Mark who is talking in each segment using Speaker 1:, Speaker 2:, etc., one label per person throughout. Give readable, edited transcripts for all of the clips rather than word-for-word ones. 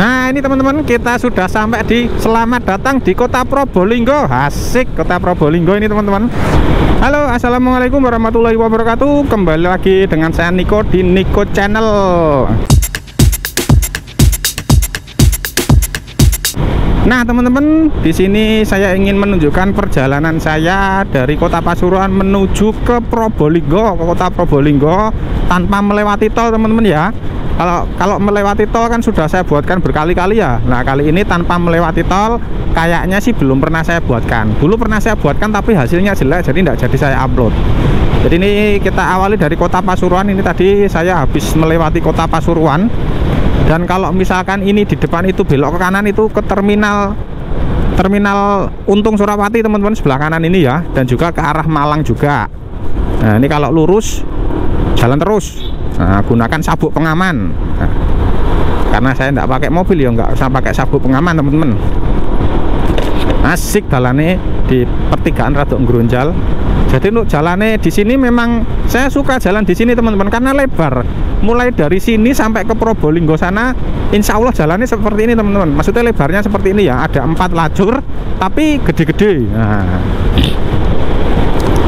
Speaker 1: Nah ini teman-teman, kita sudah sampai di selamat datang di kota Probolinggo. Asik, kota Probolinggo ini teman-teman. Halo, assalamualaikum warahmatullahi wabarakatuh. Kembali lagi dengan saya Niko di Niko Channel. Nah teman-teman, di sini saya ingin menunjukkan perjalanan saya dari kota Pasuruan menuju ke Probolinggo, ke kota Probolinggo tanpa melewati tol teman-teman ya. Kalau melewati tol kan sudah saya buatkan berkali-kali ya. Nah kali ini tanpa melewati tol, kayaknya sih belum pernah saya buatkan. Dulu pernah saya buatkan tapi hasilnya jelek, jadi tidak jadi saya upload. Jadi ini kita awali dari kota Pasuruan. Ini tadi saya habis melewati kota Pasuruan. Dan kalau misalkan ini di depan itu belok ke kanan itu ke terminal Untung Surawati teman-teman, sebelah kanan ini ya. Dan juga ke arah Malang juga. Nah ini kalau lurus jalan terus. Nah, gunakan sabuk pengaman. Nah, karena saya tidak pakai mobil ya, nggak usah pakai sabuk pengaman teman-teman. Asik jalannya di pertigaan rada ngeronjal. Jadi untuk jalannya di sini memang saya suka jalan di sini teman-teman karena lebar. Mulai dari sini sampai ke Probolinggo sana, insya Allah jalannya seperti ini teman-teman. Maksudnya lebarnya seperti ini ya, ada 4 lajur tapi gede-gede. Nah,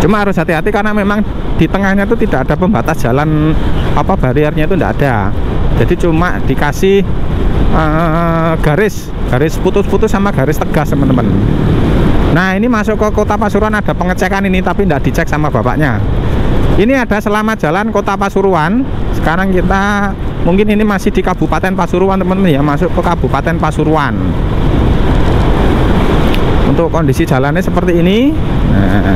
Speaker 1: cuma harus hati-hati karena memang di tengahnya itu tidak ada pembatas jalan, bariernya itu tidak ada. Jadi cuma dikasih garis putus-putus sama garis tegas teman-teman. Nah ini masuk ke kota Pasuruan ada pengecekan ini tapi tidak dicek sama bapaknya. Ini ada selamat jalan kota Pasuruan. Sekarang kita mungkin ini masih di Kabupaten Pasuruan teman-teman ya, masuk ke Kabupaten Pasuruan. Untuk kondisi jalannya seperti ini. Nah.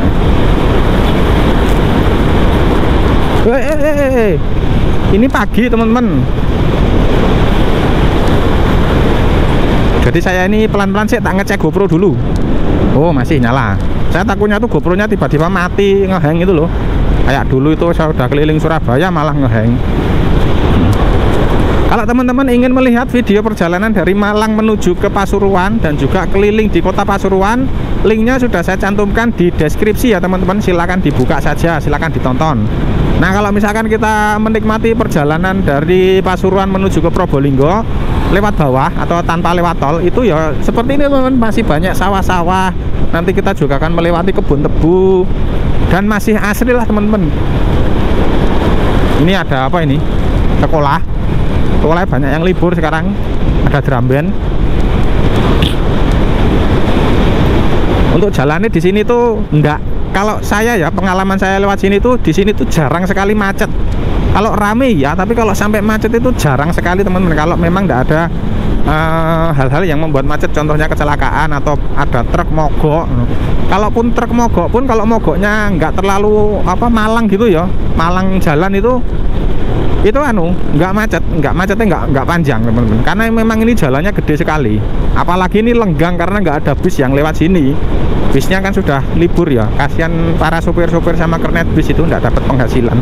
Speaker 1: Ini pagi teman-teman. Jadi saya ini pelan-pelan sih tak ngecek GoPro dulu. Oh masih nyala. Saya takutnya tuh GoPro-nya tiba-tiba mati ngehang itu loh. Kayak dulu itu saya udah keliling Surabaya malah ngehang. Kalau teman-teman ingin melihat video perjalanan dari Malang menuju ke Pasuruan dan juga keliling di kota Pasuruan, linknya sudah saya cantumkan di deskripsi ya teman-teman. Silakan dibuka saja, silakan ditonton. Nah kalau misalkan kita menikmati perjalanan dari Pasuruan menuju ke Probolinggo lewat bawah atau tanpa lewat tol, itu ya seperti ini teman-teman, masih banyak sawah-sawah. Nanti kita juga akan melewati kebun tebu dan masih asri lah teman-teman. Ini ada apa ini? Sekolah banyak yang libur sekarang, ada drum band. Untuk jalannya di sini tuh enggak, kalau saya ya pengalaman saya lewat sini tuh di sini tuh jarang sekali macet. Kalau rame ya, tapi kalau sampai macet itu jarang sekali teman-teman. Kalau memang enggak ada hal-hal yang membuat macet, contohnya kecelakaan atau ada truk mogok. Kalaupun truk mogok pun, kalau mogoknya enggak terlalu malang gitu ya, malang jalan itu nggak macetnya nggak panjang teman-teman, karena memang ini jalannya gede sekali. Apalagi ini lenggang karena nggak ada bis yang lewat sini. Bisnya kan sudah libur ya, kasihan para sopir-sopir sama kernet bis itu nggak dapat penghasilan.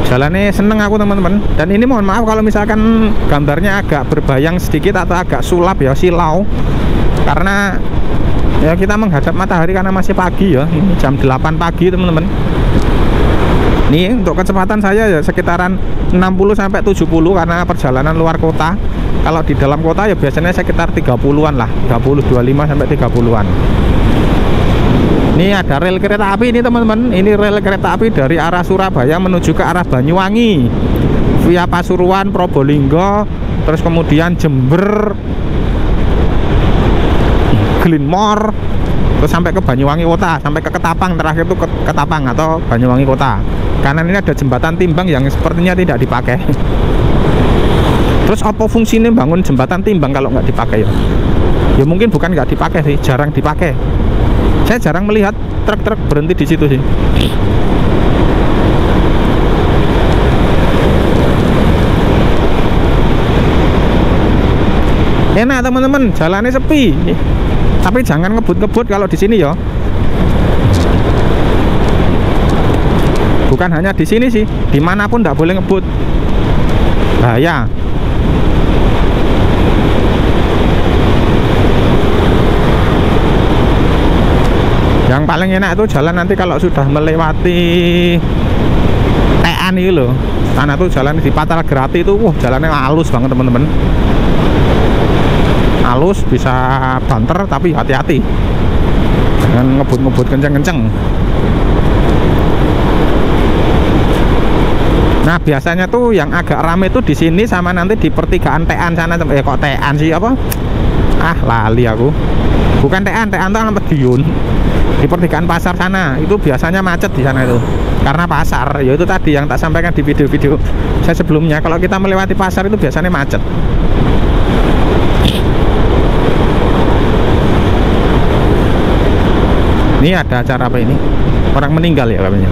Speaker 1: Jalannya seneng aku teman-teman. Dan ini mohon maaf kalau misalkan gambarnya agak berbayang sedikit atau agak sulap ya, silau, karena ya kita menghadap matahari karena masih pagi ya. Ini jam 8 pagi teman-teman. Ini untuk kecepatan saya ya sekitaran 60-70 karena perjalanan luar kota. Kalau di dalam kota ya biasanya sekitar 30-an lah, 25-30-an. Ini ada rel kereta api ini teman-teman. Ini rel kereta api dari arah Surabaya menuju ke arah Banyuwangi via Pasuruan, Probolinggo, terus kemudian Jember, Glenmore, terus sampai ke Banyuwangi kota, sampai ke Ketapang, terakhir itu ke Ketapang atau Banyuwangi kota. Kanan ini ada jembatan timbang yang sepertinya tidak dipakai. Terus apa fungsinya bangun jembatan timbang kalau nggak dipakai ya? Ya mungkin bukan nggak dipakai sih, jarang dipakai. Saya jarang melihat truk-truk berhenti di situ sih. Enak teman-teman, jalannya sepi. Tapi jangan ngebut-ngebut kalau di sini ya. Bukan hanya di sini sih, dimanapun tidak boleh ngebut. Bahaya. Yang Yang paling enak itu jalan nanti kalau sudah melewati TN itu loh. Karena tuh jalan di Patal Grati itu, jalannya halus banget teman-teman. Halus, bisa banter tapi hati-hati. Jangan ngebut-ngebut kenceng-kenceng. Nah biasanya tuh yang agak rame tuh di sini sama nanti di pertigaan TN sana. Kok TN sih apa? Lali aku. Bukan TN tuh Madiun. Di pertigaan pasar sana itu biasanya macet di sana itu. Karena pasar, yaitu tadi yang tak sampaikan di video-video saya sebelumnya. Kalau kita melewati pasar itu biasanya macet. Ini ada acara apa ini? Orang meninggal ya katanya.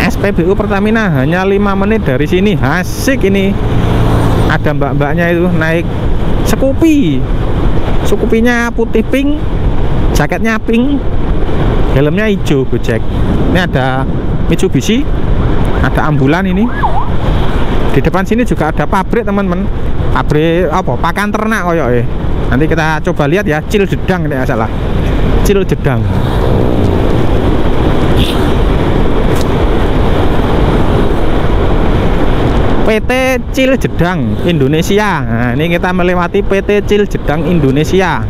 Speaker 1: SPBU Pertamina hanya 5 menit dari sini. Asik ini. Ada mbak-mbaknya itu naik Scoopy. Scoopy-nya putih pink, jaketnya pink, helmnya hijau Gojek. Ini ada Mitsubishi, ada ambulan ini. Di depan sini juga ada pabrik teman-teman. Pabrik apa? Pakan ternak koyok. Nanti kita coba lihat ya, Ciljedang ini nggak salah. Ciljedang. PT Ciljedang Indonesia. Nah, ini kita melewati PT Ciljedang Indonesia.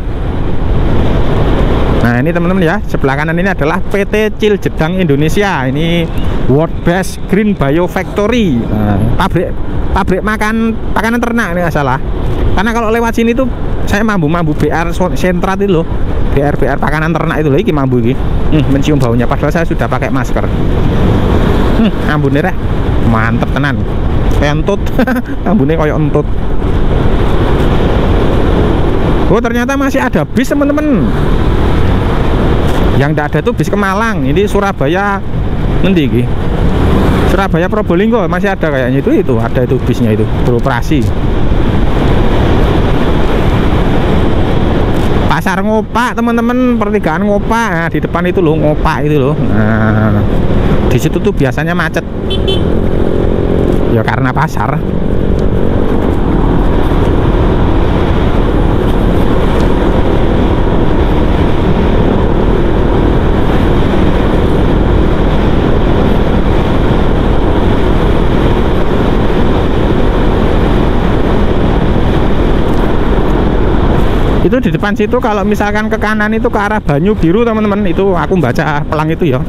Speaker 1: Nah, ini teman-teman ya, sebelah kanan ini adalah PT Ciljedang Indonesia. Ini World Best Green Bio Factory. Nah, pabrik makanan ternak ini nggak salah. Karena kalau lewat sini tuh saya mambu BR sentrat itu loh. BR pakanan ternak itu loh, ini mambu ini. Mencium baunya padahal saya sudah pakai masker. Ambune rek. Mantep tenan. Entut. Ambune koyo entut. Oh, ternyata masih ada bis teman-teman. Yang tidak ada itu bis ke Malang. Ini Surabaya nanti iki. Surabaya Probolinggo masih ada kayaknya itu ada itu bisnya itu beroperasi. Pasar Ngopak teman-teman, pertigaan Ngopak. Nah, di depan itu loh Ngopak itu loh. Nah, di situ tuh biasanya macet. Ya karena pasar. Itu di depan situ kalau misalkan ke kanan itu ke arah Banyu Biru teman-teman, itu aku baca pelang itu ya,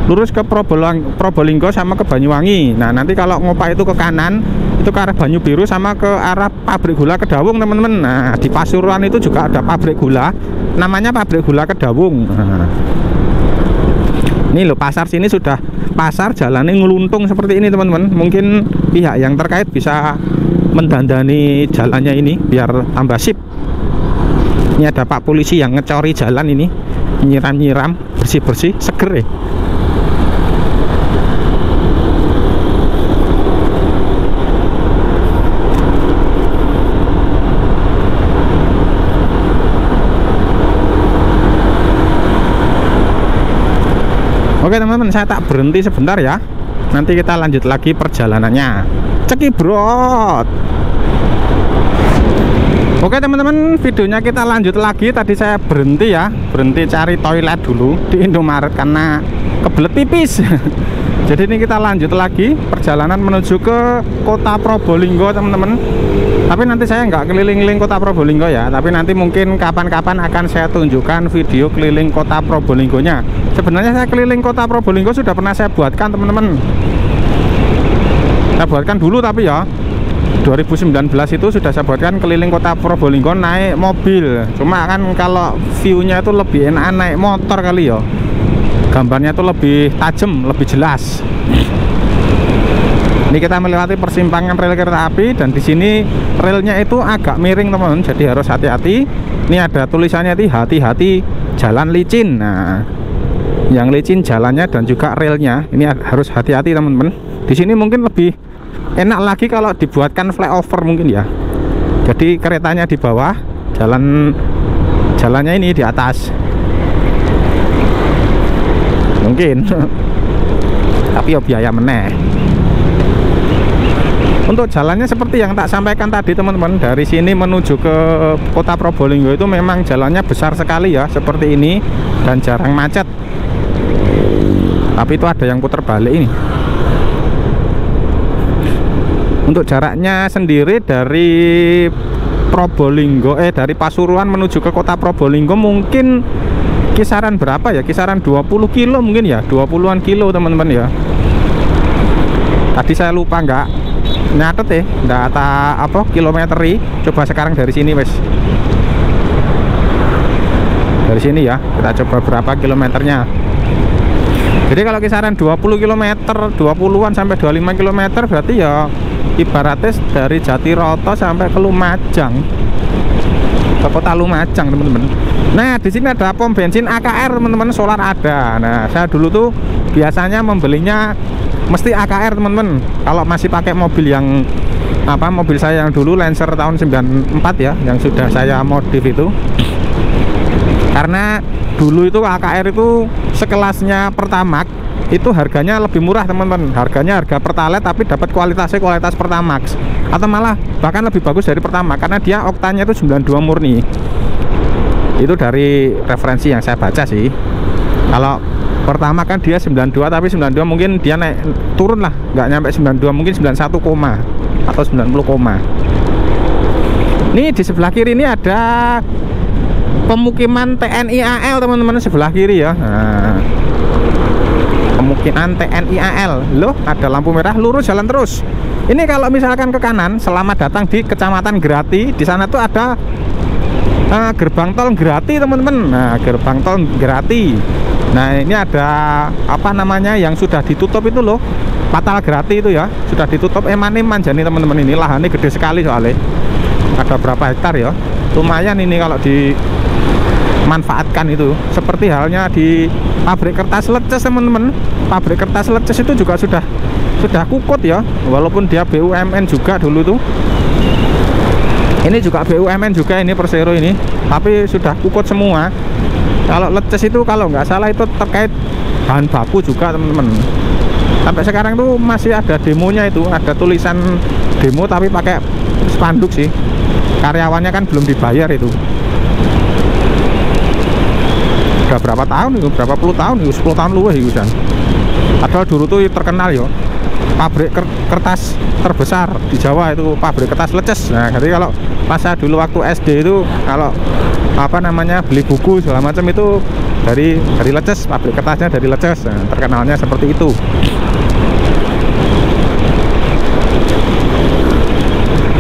Speaker 1: lurus ke Probolinggo sama ke Banyuwangi. Nah nanti kalau Ngopak itu ke kanan itu ke arah Banyu Biru sama ke arah pabrik gula Kedawung teman-teman. Nah di Pasuruan itu juga ada pabrik gula, namanya pabrik gula Kedawung. Nah, ini loh pasar sini sudah pasar jalannya ngeluntung seperti ini teman-teman. Mungkin pihak yang terkait bisa mendandani jalannya ini biar tambah sip. Ini ada Pak Polisi yang ngecori jalan ini, nyiram-nyiram, bersih-bersih, seger ya. Oke teman-teman, saya tak berhenti sebentar ya. Nanti kita lanjut lagi perjalanannya. Cekibrot. Oke teman-teman, videonya kita lanjut lagi. Tadi saya berhenti ya, berhenti cari toilet dulu di Indomaret karena kebelet pipis. Jadi ini kita lanjut lagi perjalanan menuju ke kota Probolinggo teman-teman. Tapi nanti saya nggak keliling-keliling kota Probolinggo ya, tapi nanti mungkin kapan-kapan akan saya tunjukkan video keliling kota Probolinggonya. Sebenarnya saya keliling kota Probolinggo sudah pernah saya buatkan teman-teman. Saya buatkan dulu tapi ya 2019 itu sudah saya buatkan keliling kota Probolinggo naik mobil. Cuma kan kalau view-nya itu lebih enak naik motor kali ya. Gambarnya itu lebih tajam, lebih jelas. Ini kita melewati persimpangan rel kereta api dan di sini relnya itu agak miring teman-teman, jadi harus hati-hati. Ini ada tulisannya di hati-hati jalan licin. Nah, yang licin jalannya dan juga relnya. Ini harus hati-hati teman-teman. Di sini mungkin lebih enak lagi kalau dibuatkan flyover mungkin ya. Jadi keretanya di bawah, jalannya ini di atas. Mungkin. Tapi ya biaya meneh. Untuk jalannya seperti yang tak sampaikan tadi teman-teman, dari sini menuju ke kota Probolinggo itu memang jalannya besar sekali ya, seperti ini, dan jarang macet. Tapi itu ada yang putar balik ini. Untuk jaraknya sendiri dari Probolinggo, dari Pasuruan menuju ke kota Probolinggo mungkin kisaran berapa ya? Kisaran 20 kilo mungkin ya, 20-an kilo teman-teman ya. Tadi saya lupa nggak nyatet ya, data apa kilometeri. Coba sekarang dari sini wes, dari sini ya, kita coba berapa kilometernya. Jadi kalau kisaran 20 km, 20-an sampai 25 km berarti ya ibaratnya dari Jatiroto sampai ke Lumajang, ke kota Lumajang teman-teman. Nah di sini ada pom bensin AKR teman-teman, solar ada. Nah saya dulu tuh biasanya membelinya mesti AKR teman-teman. Kalau masih pakai mobil yang mobil saya yang dulu Lancer tahun 94 ya, yang sudah saya modif itu. Karena dulu itu AKR itu sekelasnya Pertamax, itu harganya lebih murah teman-teman. Harganya harga Pertalite tapi dapat kualitasnya kualitas Pertamax, atau malah bahkan lebih bagus dari Pertamax karena dia oktannya itu 92 murni. Itu dari referensi yang saya baca sih. Kalau pertama kan dia 92, tapi 92 mungkin dia naik turun lah, nggak nyampe 92, mungkin 91 koma atau 90 koma. Ini di sebelah kiri ini ada pemukiman TNI AL teman-teman, sebelah kiri ya. Nah, pemukiman TNI AL loh, ada lampu merah, lurus jalan terus. Ini kalau misalkan ke kanan, selamat datang di Kecamatan Grati. Di sana tuh ada gerbang tol Grati teman-teman. Nah gerbang tol Grati. Nah ini ada apa namanya yang sudah ditutup itu loh, Patal Grati itu ya, sudah ditutup. Eman-eman jadi teman-teman, ini lahannya gede sekali soalnya. Ada berapa hektar ya, lumayan ini kalau dimanfaatkan itu. Seperti halnya di pabrik kertas Leces teman-teman. Pabrik kertas Leces itu juga sudah kukut ya, walaupun dia BUMN juga dulu tuh. Ini juga BUMN juga, ini Persero ini, tapi sudah kukut semua. Kalau Leces itu kalau nggak salah itu terkait bahan baku juga teman-teman. Sampai sekarang tuh masih ada demonya, itu ada tulisan demo tapi pakai spanduk sih. Karyawannya kan belum dibayar itu. Udah berapa tahun itu, berapa puluh tahun itu, 10 tahun luwih itu kan. Padahal dulu tuh terkenal ya, pabrik kertas terbesar di Jawa itu pabrik kertas Leces. Nah jadi kalau pas saya dulu waktu SD itu, kalau apa namanya beli buku segala macam itu dari Leces, pabrik kertasnya dari Leces. Nah, terkenalnya seperti itu.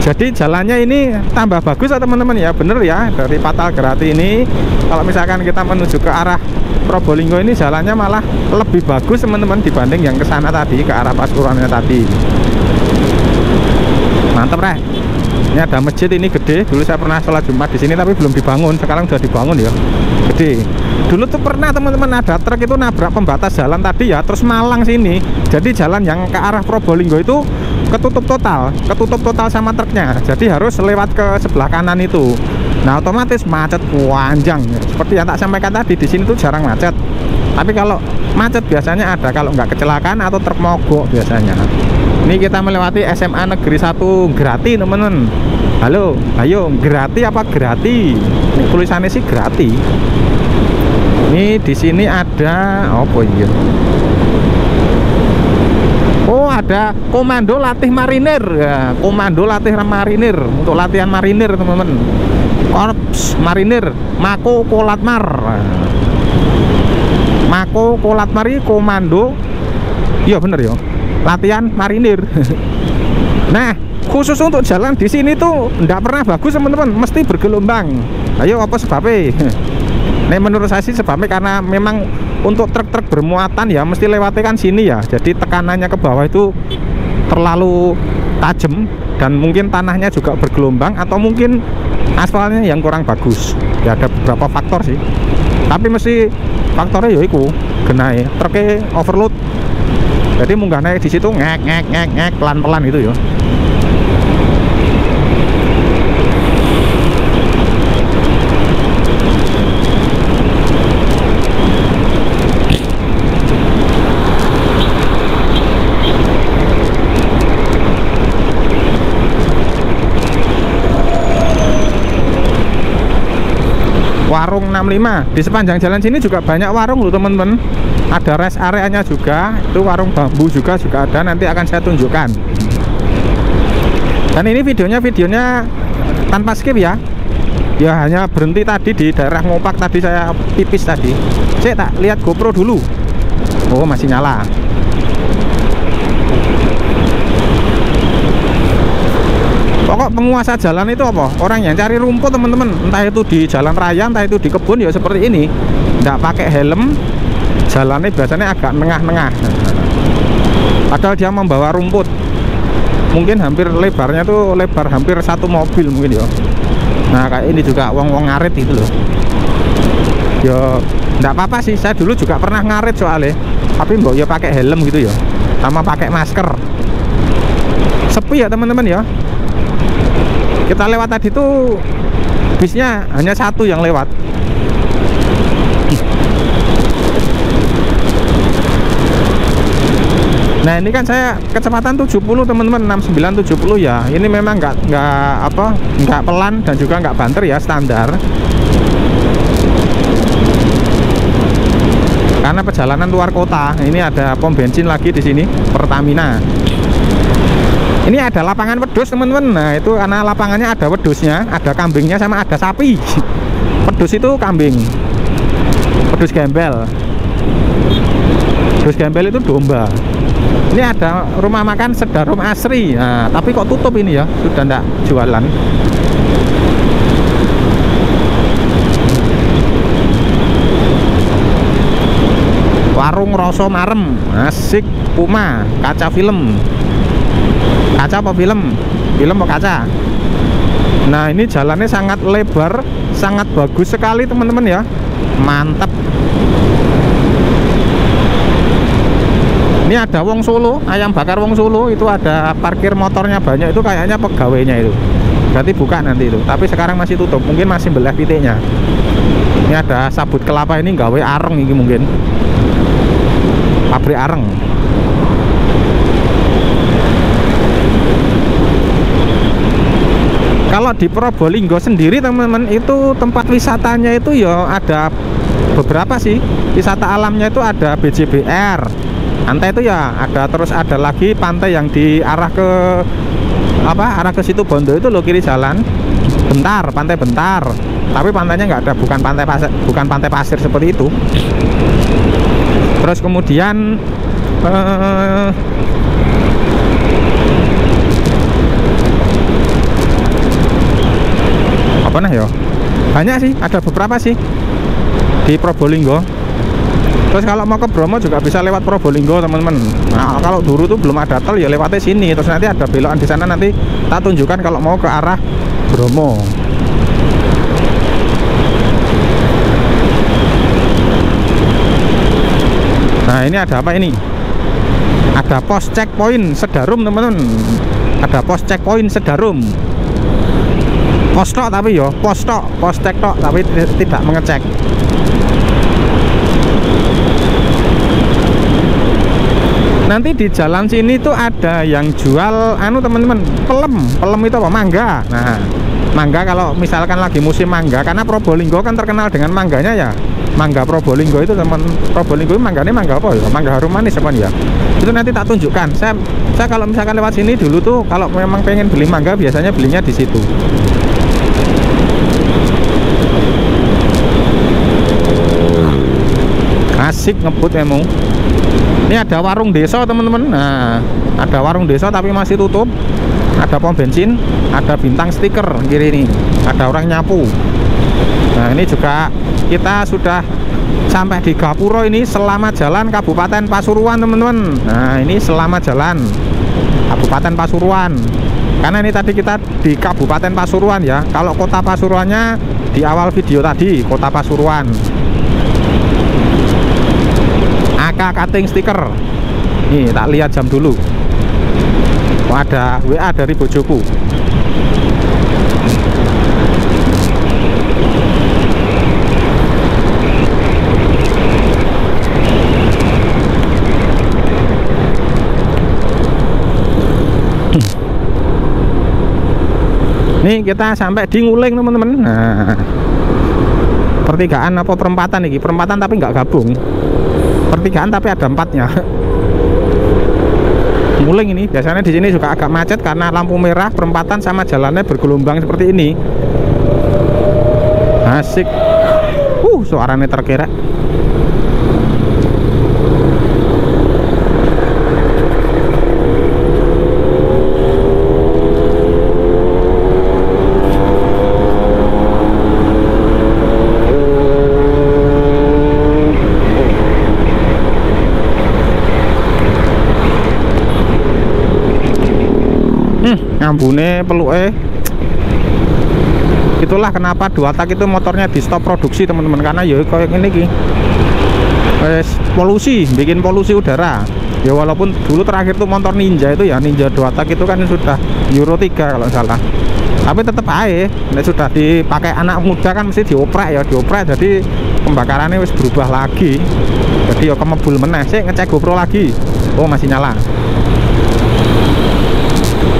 Speaker 1: Jadi jalannya ini tambah bagus ya teman-teman ya, bener ya, dari Patal Grati ini kalau misalkan kita menuju ke arah Probolinggo ini jalannya malah lebih bagus teman-teman dibanding yang ke sana tadi, ke arah Pasuruannya tadi. Mantap Reh. Ini ada masjid, ini gede. Dulu saya pernah sholat Jumat di sini tapi belum dibangun. Sekarang sudah dibangun ya, gede. Dulu tuh pernah teman-teman ada truk itu nabrak pembatas jalan tadi ya, terus malang sini. Jadi jalan yang ke arah Probolinggo itu ketutup total sama truknya. Jadi harus lewat ke sebelah kanan itu. Nah otomatis macet panjang. Seperti yang tak sampaikan tadi, di sini tuh jarang macet. Tapi kalau macet biasanya ada kalau nggak kecelakaan atau truk mogok biasanya. Ini kita melewati SMA Negeri 1 Grati teman-teman. Halo, ayo Grati apa Grati? Ini tulisannya sih Grati. Ini di sini ada apa iya? Oh ada komando latih marinir ya, komando latih marinir untuk latihan marinir teman-teman. Korps marinir Mako Kolatmar. Mako Kolatmar ini komando, iya bener ya, latihan marinir. Nah khusus untuk jalan di sini tuh nggak pernah bagus teman-teman, mesti bergelombang. Ayo apa sebabnya? Nah menurut saya sih sebabnya karena memang untuk truk-truk bermuatan ya mesti lewati kan sini ya, jadi tekanannya ke bawah itu terlalu tajam dan mungkin tanahnya juga bergelombang atau mungkin aspalnya yang kurang bagus ya, ada beberapa faktor sih, tapi mesti faktornya ya itu genai truknya overload, jadi munggah naik di situ ngek pelan-pelan itu ya. 65. Di sepanjang jalan sini juga banyak warung loh teman-teman. Ada rest areanya juga, itu warung bambu juga ada, nanti akan saya tunjukkan. Dan ini videonya tanpa skip ya. Ya hanya berhenti tadi di daerah Ngopak, tadi saya pipis tadi. Saya tak lihat GoPro dulu. Oh, masih nyala. Pokok penguasa jalan itu apa? Orang yang cari rumput teman-teman. Entah itu di jalan raya, entah itu di kebun, ya seperti ini. Nggak pakai helm, jalannya biasanya agak nengah-nengah. Padahal dia membawa rumput. Mungkin hampir lebarnya tuh lebar hampir satu mobil mungkin ya. Nah kayak ini juga wong-wong ngarit itu loh. Ya nggak apa-apa sih, saya dulu juga pernah ngarit soalnya. Tapi mbok ya pakai helm gitu ya, sama pakai masker. Sepi ya teman-teman ya. Kita lewat tadi tuh bisnya hanya satu yang lewat. Nah ini kan saya kecepatan 70 teman-teman, 69 70 ya. Ini memang nggak pelan dan juga nggak banter ya, standar. Karena perjalanan luar kota. Ini ada pom bensin lagi di sini, Pertamina. Ini ada lapangan wedhus teman-teman. Nah itu karena lapangannya ada wedhusnya, ada kambingnya sama ada sapi. Wedhus itu kambing, wedhus gembel. Wedhus gembel itu domba. Ini ada rumah makan Sedarum Asri. Nah, tapi kok tutup ini ya, sudah ndak jualan. Warung Roso Marem, asik. Puma, kaca film. Kaca apa film? Film apa kaca? Nah ini jalannya sangat lebar, sangat bagus sekali teman-teman ya. Mantap. Ini ada Wong Solo, ayam bakar Wong Solo. Itu ada parkir motornya banyak, itu kayaknya pegawainya itu. Berarti buka nanti itu. Tapi sekarang masih tutup, mungkin masih belah pitiknya. Ini ada sabut kelapa, ini gawe areng ini mungkin. Pabrik areng. Kalau di Probolinggo sendiri teman-teman, itu tempat wisatanya itu ya ada beberapa sih. Wisata alamnya itu ada BJBR. Pantai itu ya ada, terus ada lagi pantai yang arah ke situ Bondo itu loh, kiri jalan. Bentar, pantai Bentar. Tapi pantainya nggak ada, bukan pantai pasir seperti itu. Terus kemudian apa nah ya? Banyak sih, ada beberapa sih di Probolinggo. Terus kalau mau ke Bromo juga bisa lewat Probolinggo teman-teman. Nah, kalau dulu tuh belum ada tol ya lewatnya sini. Terus nanti ada belokan di sana, nanti tak tunjukkan kalau mau ke arah Bromo. Nah ini ada apa ini? Ada pos checkpoint Sedarum teman-teman. Ada pos checkpoint Sedarum. Pos tok tapi yo, pos cek tok tapi tidak mengecek. Nanti di jalan sini tuh ada yang jual teman-teman, pelem itu apa? Mangga. Nah, mangga kalau misalkan lagi musim mangga, karena Probolinggo kan terkenal dengan mangganya ya. Mangga Probolinggo itu teman, Probolinggo mangganya mangga apa ya? Mangga harum manis apa ya? Itu nanti tak tunjukkan. Saya kalau misalkan lewat sini dulu tuh kalau memang pengen beli mangga biasanya belinya di situ. Asik ngebut emang. Ini ada warung desa teman-teman. Nah, ada warung desa tapi masih tutup. Ada pom bensin, ada bintang stiker kiri ini. Ada orang nyapu. Nah, ini juga kita sudah sampai di Gapuro ini. Selamat jalan Kabupaten Pasuruan teman-teman. Nah, ini selamat jalan Kabupaten Pasuruan. Karena ini tadi kita di Kabupaten Pasuruan ya. Kalau kota Pasuruannya di awal video tadi, kota Pasuruan. AK cutting stiker. Nih tak lihat jam dulu. Oh, ada WA dari bojoku. Nih kita sampai di Nguling teman-teman. Nah, Pertigaan apa perempatan ini? Perempatan tapi nggak gabung. Pertigaan tapi ada empatnya. Muling ini. Biasanya di sini juga agak macet karena lampu merah, perempatan sama jalannya bergelombang seperti ini. Asik. Suaranya terkira. Ngambune peluke. Itulah kenapa dua tak itu motornya di stop produksi teman-teman, karena ya kayak ini ki polusi, bikin polusi udara ya. Walaupun dulu terakhir tuh motor Ninja itu ya, Ninja dua tak itu kan sudah Euro 3 kalau salah, tapi tetap aja sudah dipakai anak muda kan mesti dioprek ya, jadi pembakarannya wis berubah lagi, jadi ya kemebul meneh. Sih ngecek GoPro lagi, oh masih nyala.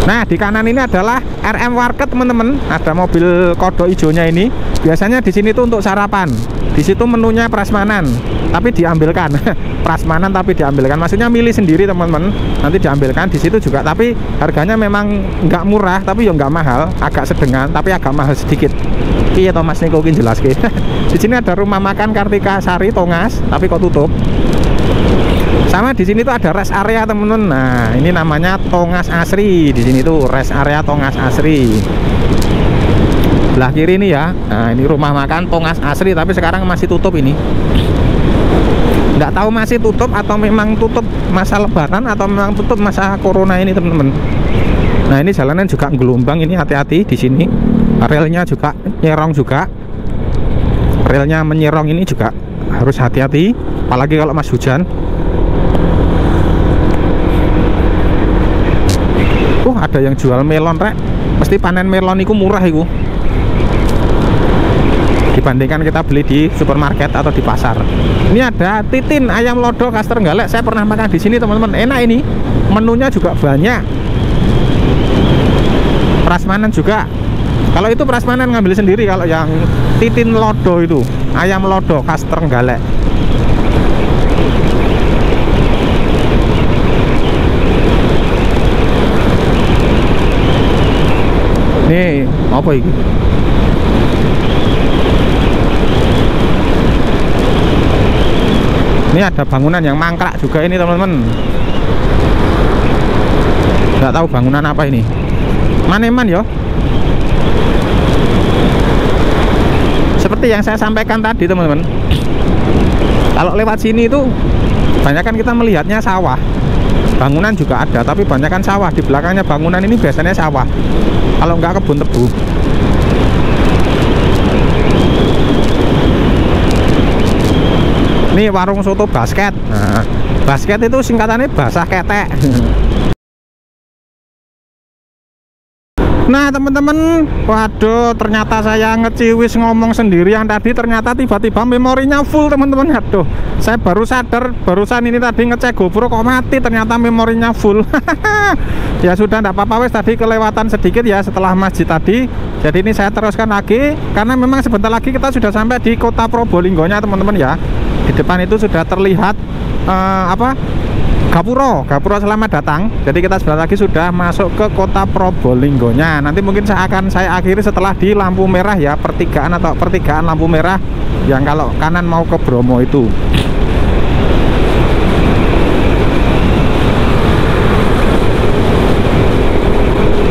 Speaker 1: Nah, di kanan ini adalah RM Market teman-teman. Ada mobil kodok hijaunya ini. Biasanya di sini tuh untuk sarapan. Di situ menunya prasmanan, tapi diambilkan. Prasmanan tapi diambilkan. Maksudnya milih sendiri teman-teman. Nanti diambilkan di situ juga. Tapi harganya memang nggak murah, tapi ya nggak mahal. Agak sedengan, tapi agak mahal sedikit. Iya Thomas Niko jelas ke. Di sini ada rumah makan Kartika Sari Tongas, tapi kok tutup. Sama di sini tuh ada rest area temen-temen. Nah, ini namanya Tongas Asri. Di sini tuh rest area Tongas Asri. Belah kiri ini ya. Nah, ini rumah makan Tongas Asri, tapi sekarang masih tutup ini. Nggak tahu masih tutup atau memang tutup masa lebaran atau memang tutup masa corona ini temen-temen. Nah, ini jalanan juga gelombang ini, hati-hati di sini. Relnya juga nyerong juga. Relnya menyerong ini juga harus hati-hati, apalagi kalau mas hujan. Ada yang jual melon rek, pasti panen melon itu murah itu dibandingkan kita beli di supermarket atau di pasar. Ini ada titin ayam lodo khas Trenggalek. Saya pernah makan di sini teman-teman, enak ini, menunya juga banyak. Prasmanan juga. Kalau itu prasmanan ngambil sendiri, kalau yang titin lodo itu ayam lodo khas Trenggalek. Nih, apa ini? Ini ada bangunan yang mangkrak juga ini teman-teman. Nggak tahu bangunan apa ini. Maneman ya. Seperti yang saya sampaikan tadi teman-teman. Kalau lewat sini itu kebanyakan kita melihatnya sawah. Bangunan juga ada, tapi kebanyakan sawah. Di belakangnya bangunan ini biasanya sawah. Kalau nggak kebun tebu. Ini warung soto basket. Nah, basket itu singkatannya basah ketek. Nah teman-teman, waduh ternyata saya ngeciwis ngomong sendirian tadi, ternyata tiba-tiba memorinya full teman-teman. Aduh, saya baru sadar barusan ini tadi ngecek GoPro kok mati, ternyata memorinya full. Ya sudah, enggak apa-apa wes, tadi kelewatan sedikit ya setelah masjid tadi. Jadi ini saya teruskan lagi karena memang sebentar lagi kita sudah sampai di kota Probolinggonya teman-teman ya. Di depan itu sudah terlihat Gapuro selamat datang. Jadi kita sebentar lagi sudah masuk ke kota Probolinggonya. Nanti mungkin saya akhiri setelah di lampu merah ya, pertigaan lampu merah yang kalau kanan mau ke Bromo itu.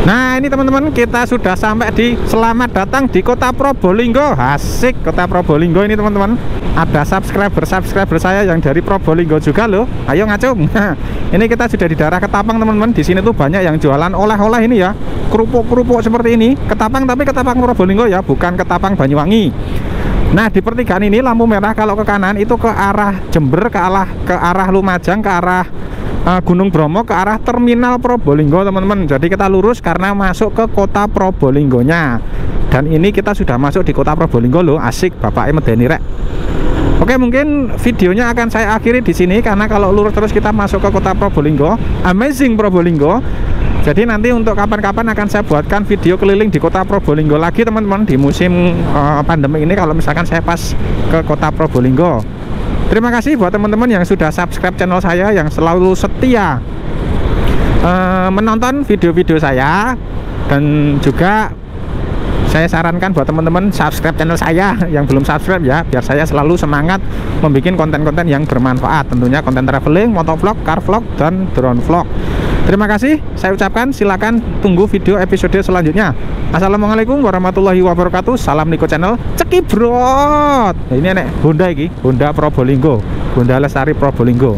Speaker 1: Nah ini teman-teman, kita sudah sampai di selamat datang di kota Probolinggo. Asik, kota Probolinggo ini teman-teman. Ada subscriber saya yang dari Probolinggo juga loh. Ayo ngacung. Ini kita sudah di daerah Ketapang teman-teman. Di sini tuh banyak yang jualan oleh-oleh ini ya, kerupuk-kerupuk seperti ini. Ketapang, tapi Ketapang Probolinggo ya, bukan Ketapang Banyuwangi. Nah di pertigaan ini lampu merah kalau ke kanan itu ke arah Jember, ke arah Lumajang, ke arah Gunung Bromo, ke arah terminal Probolinggo teman-teman. Jadi kita lurus karena masuk ke kota Probolinggonya. Dan ini kita sudah masuk di kota Probolinggo loh. Asik, bapak medeni rek. Oke, mungkin videonya akan saya akhiri di sini karena kalau lurus terus kita masuk ke kota Probolinggo, amazing Probolinggo. Jadi nanti untuk kapan-kapan akan saya buatkan video keliling di kota Probolinggo lagi teman-teman, di musim pandemi ini kalau misalkan saya pas ke kota Probolinggo. Terima kasih buat teman-teman yang sudah subscribe channel saya, yang selalu setia menonton video-video saya. Dan juga saya sarankan buat teman-teman subscribe channel saya yang belum subscribe ya, biar saya selalu semangat membuat konten-konten yang bermanfaat, tentunya konten traveling, motovlog, car vlog, dan drone vlog. Terima kasih saya ucapkan, silakan tunggu video episode selanjutnya. Assalamualaikum warahmatullahi wabarakatuh. Salam Niko Channel Cekibrot. Nah, ini nek Honda iki, Honda Probolinggo, Honda Lestari Probolinggo.